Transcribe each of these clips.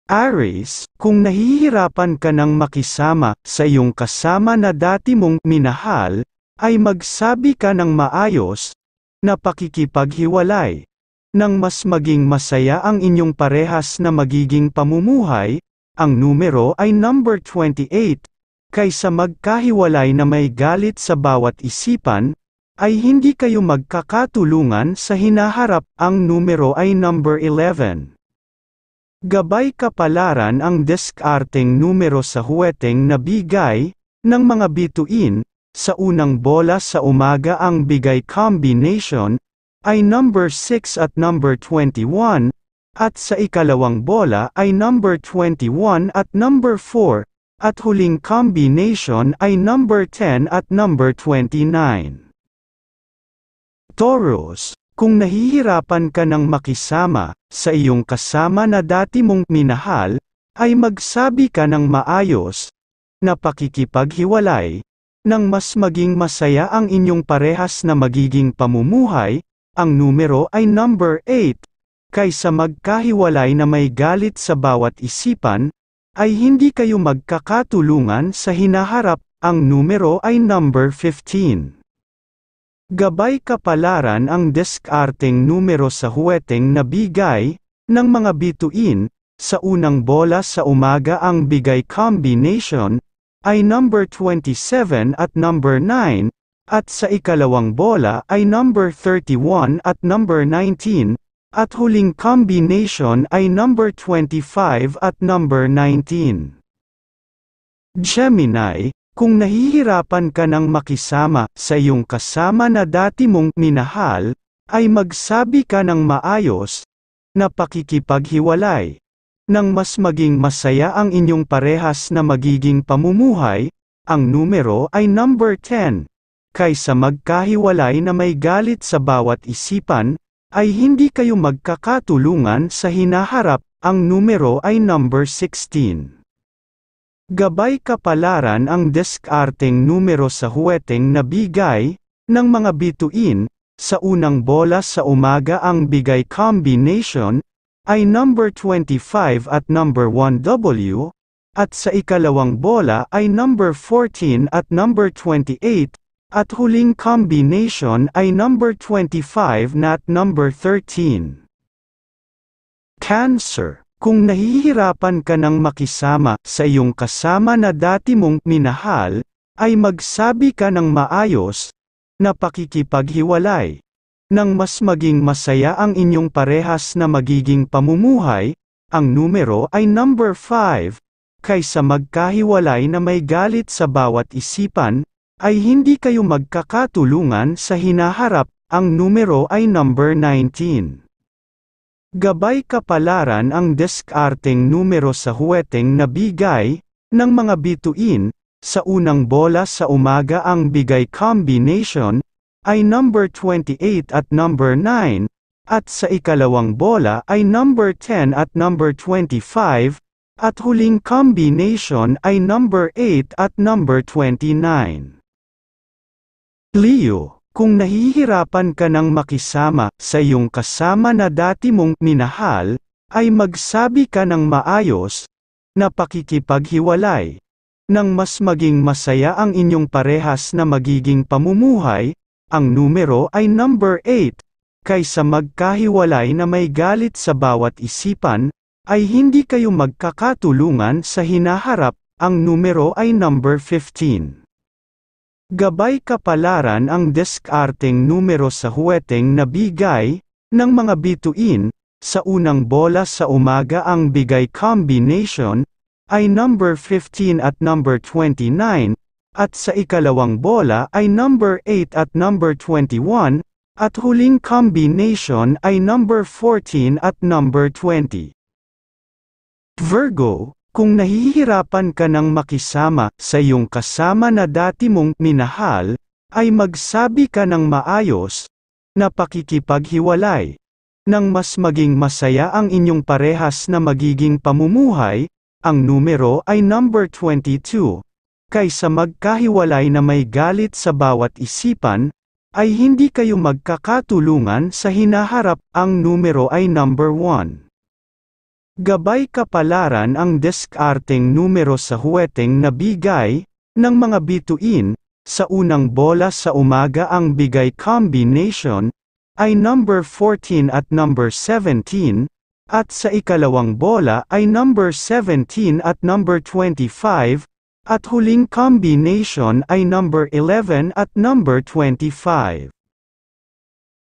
Aries, kung nahihirapan ka ng makisama sa iyong kasama na dati mong minahal, ay magsabi ka ng maayos na pakikipaghiwalay. Nang mas maging masaya ang inyong parehas na magiging pamumuhay, ang numero ay number 28, kaysa magkahiwalay na may galit sa bawat isipan, ay hindi kayo magkakatulungan sa hinaharap, ang numero ay number 11. Gabay kapalaran ang diskarteng numero sa huweteng na bigay ng mga bituin. Sa unang bola sa umaga ang bigay combination ay number 6 at number 21, at sa ikalawang bola ay number 21 at number 4, at huling combination ay number 10 at number 29. Taurus, kung nahihirapan ka ng makisama sa iyong kasama na dati mong minahal, ay magsabi ka ng maayos na pakikipaghiwalay. Nang mas maging masaya ang inyong parehas na magiging pamumuhay, ang numero ay number 8. Kaysa magkahiwalay na may galit sa bawat isipan, ay hindi kayo magkakatulungan sa hinaharap, ang numero ay number 15. Gabay kapalaran ang diskarteng numero sa huweteng na bigay ng mga bituin. Sa unang bola sa umaga ang bigay combination ay number 27 at number 9, at sa ikalawang bola ay number 31 at number 19, at huling combination ay number 25 at number 19. Gemini, kung nahihirapan ka ng makisama sa iyong kasama na dati mong minahal, ay magsabi ka ng maayos na pakikipaghiwalay. Nang mas maging masaya ang inyong parehas na magiging pamumuhay, ang numero ay number 10. Kaysa magkahiwalay na may galit sa bawat isipan, ay hindi kayo magkakatulungan sa hinaharap, ang numero ay number 16. Gabay kapalaran ang diskarteng numero sa huweteng na bigay ng mga bituin. Sa unang bola sa umaga ang bigay combination ay number 25 at number 1W, at sa ikalawang bola ay number 14 at number 28, at huling combination ay number 25 at number 13. Cancer, kung nahihirapan ka ng makisama sa iyong kasama na dati mong minahal, ay magsabi ka ng maayos na pakikipaghiwalay. Nang mas maging masaya ang inyong parehas na magiging pamumuhay, ang numero ay number 5. Kaysa magkahiwalay na may galit sa bawat isipan, ay hindi kayo magkakatulungan sa hinaharap, ang numero ay number 19. Gabay kapalaran ang diskarteng numero sa huweteng na bigay ng mga bituin. Sa unang bola sa umaga ang bigay combination ay number 28 at number 9, at sa ikalawang bola ay number 10 at number 25, at huling combination ay number 8 at number 29. Leo, kung nahihirapan ka ng makisama sa iyong kasama na dati mong minahal, ay magsabi ka ng maayos na pakikipaghiwalay. Nang mas maging masaya ang inyong parehas na magiging pamumuhay, ang numero ay number 8. Kaysa magkahiwalay na may galit sa bawat isipan, ay hindi kayo magkakatulungan sa hinaharap, ang numero ay number 15. Gabay kapalaran ang diskarteng numero sa huweteng na bigay ng mga bituin. Sa unang bola sa umaga ang bigay combination ay number 15 at number 29, at sa ikalawang bola ay number 8 at number 21, at huling combination ay number 14 at number 20. Virgo, kung nahihirapan ka ng makisama sa iyong kasama na dati mong minahal, ay magsabi ka ng maayos na pakikipaghiwalay. Nang mas maging masaya ang inyong parehas na magiging pamumuhay, ang numero ay number 22. Kaysa magkahiwalay na may galit sa bawat isipan, ay hindi kayo magkakatulungan sa hinaharap, ang numero ay number 1. Gabay kapalaran ang diskarteng numero sa huweteng nabigay ng mga bituin. Sa unang bola sa umaga ang bigay combination ay number 14 at number 17, at sa ikalawang bola ay number 17 at number 25, at huling combination ay number 11 at number 25.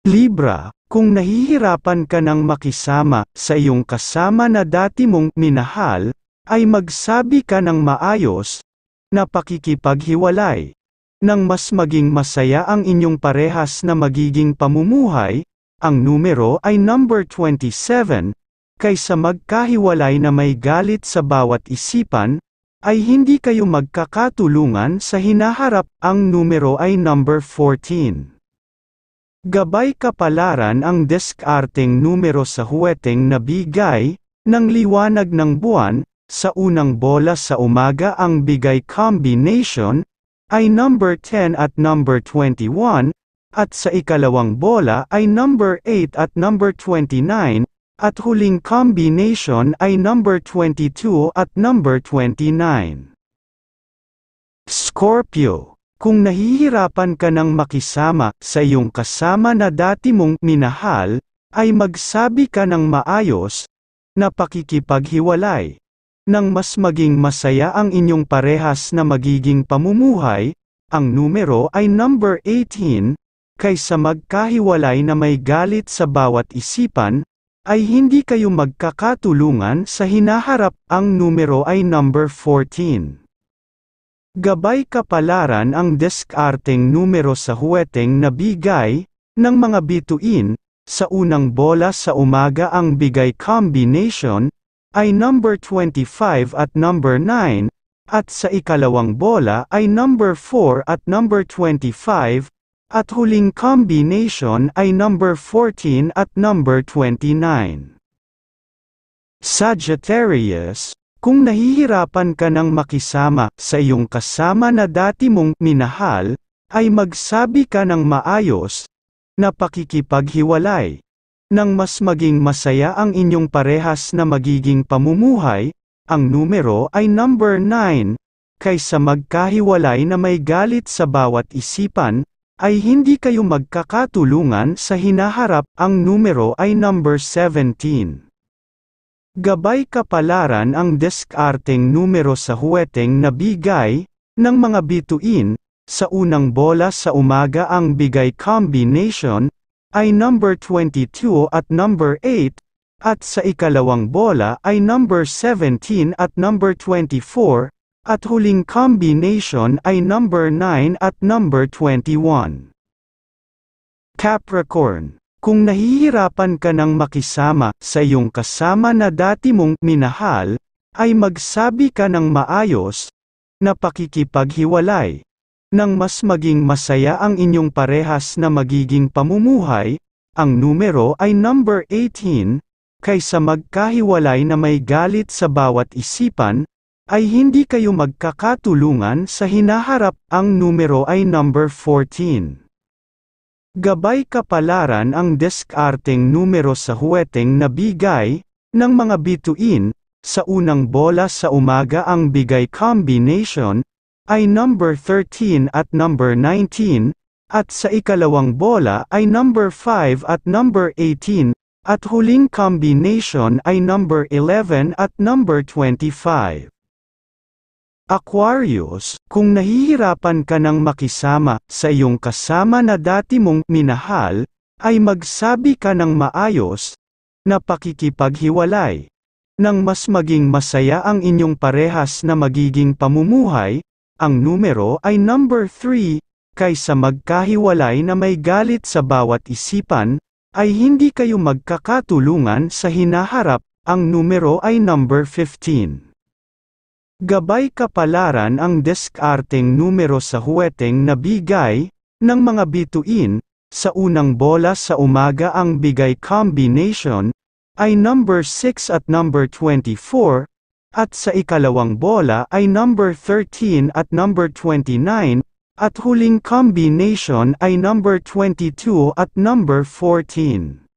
Libra, kung nahihirapan ka ng makisama sa iyong kasama na dati mong minahal, ay magsabi ka ng maayos na pakikipaghiwalay. Nang mas maging masaya ang inyong parehas na magiging pamumuhay, ang numero ay number 27, kaysa magkahiwalay na may galit sa bawat isipan, ay hindi kayo magkakatulungan sa hinaharap, ang numero ay number 14. Gabay kapalaran ang diskarteng numero sa huweteng nabigay ng liwanag ng buwan. Sa unang bola sa umaga ang bigay combination ay number 10 at number 21, at sa ikalawang bola ay number 8 at number 29, at huling combination ay number 22 at number 29. Scorpio, kung nahihirapan ka ng makisama sa iyong kasama na dati mong minahal, ay magsabi ka ng maayos na pakikipaghiwalay. Nang mas maging masaya ang inyong parehas na magiging pamumuhay, ang numero ay number 18, kaysa magkahiwalay na may galit sa bawat isipan, ay hindi kayo magkakatulungan sa hinaharap, ang numero ay number 14. Gabay kapalaran ang diskarteng numero sa huweteng nabigay ng mga bituin. Sa unang bola sa umaga ang bigay combination ay number 25 at number 9, at sa ikalawang bola ay number 4 at number 25, at huling combination ay number 14 at number 29. Sagittarius, kung nahihirapan ka ng makisama sa iyong kasama na dati mong minahal, ay magsabi ka ng maayos na pakikipaghiwalay. Nang mas maging masaya ang inyong parehas na magiging pamumuhay, ang numero ay number 9, kaysa magkahiwalay na may galit sa bawat isipan, ay hindi kayo magkakatulungan sa hinaharap, ang numero ay number 17. Gabay kapalaran ang diskarteng numero sa huweteng nabigay ng mga bituin. Sa unang bola sa umaga ang bigay combination ay number 22 at number 8, at sa ikalawang bola ay number 17 at number 24, at huling combination ay number 9 at number 21. Capricorn, kung nahihirapan ka ng makisama sa iyong kasama na dati mong minahal, ay magsabi ka ng maayos na pakikipaghiwalay. Nang mas maging masaya ang inyong parehas na magiging pamumuhay, ang numero ay number 18, kaysa magkahiwalay na may galit sa bawat isipan, ay hindi kayo magkakatulungan sa hinaharap, ang numero ay number 14. Gabay kapalaran ang diskarteng numero sa huweteng nabigay ng mga bituin. Sa unang bola sa umaga ang bigay combination ay number 13 at number 19, at sa ikalawang bola ay number 5 at number 18, at huling combination ay number 11 at number 25. Aquarius, kung nahihirapan ka ng makisama sa iyong kasama na dati mong minahal, ay magsabi ka ng maayos na pakikipaghiwalay. Nang mas maging masaya ang inyong parehas na magiging pamumuhay, ang numero ay number 3, kaysa magkahiwalay na may galit sa bawat isipan, ay hindi kayo magkakatulungan sa hinaharap, ang numero ay number 15. Gabay kapalaran ang diskarteng numero sa huweteng nabigay ng mga bituin. Sa unang bola sa umaga ang bigay combination ay number 6 at number 24, at sa ikalawang bola ay number 13 at number 29, at huling combination ay number 22 at number 14.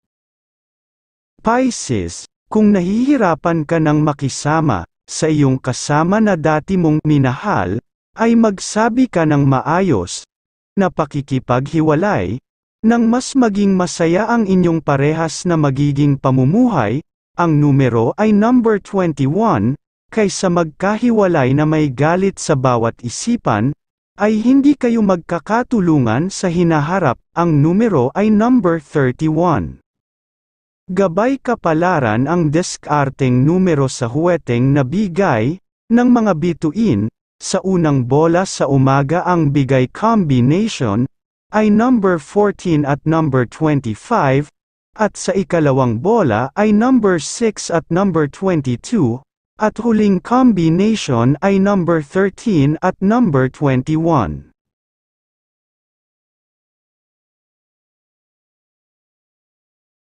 Pisces, Kung nahihirapan ka ng makisama sa iyong kasama na dati mong minahal, ay magsabi ka ng maayos na pakikipaghiwalay, nang mas maging masaya ang inyong parehas na magiging pamumuhay. Ang numero ay number 21, kaysa magkahiwalay na may galit sa bawat isipan, ay hindi kayo magkakatulungan sa hinaharap. Ang numero ay number 31. Gabay kapalaran ang diskarteng numero sa huweteng na bigay ng mga bituin. Sa unang bola sa umaga ang bigay combination ay number 14 at number 25, at sa ikalawang bola ay number 6 at number 22, at huling combination ay number 13 at number 21.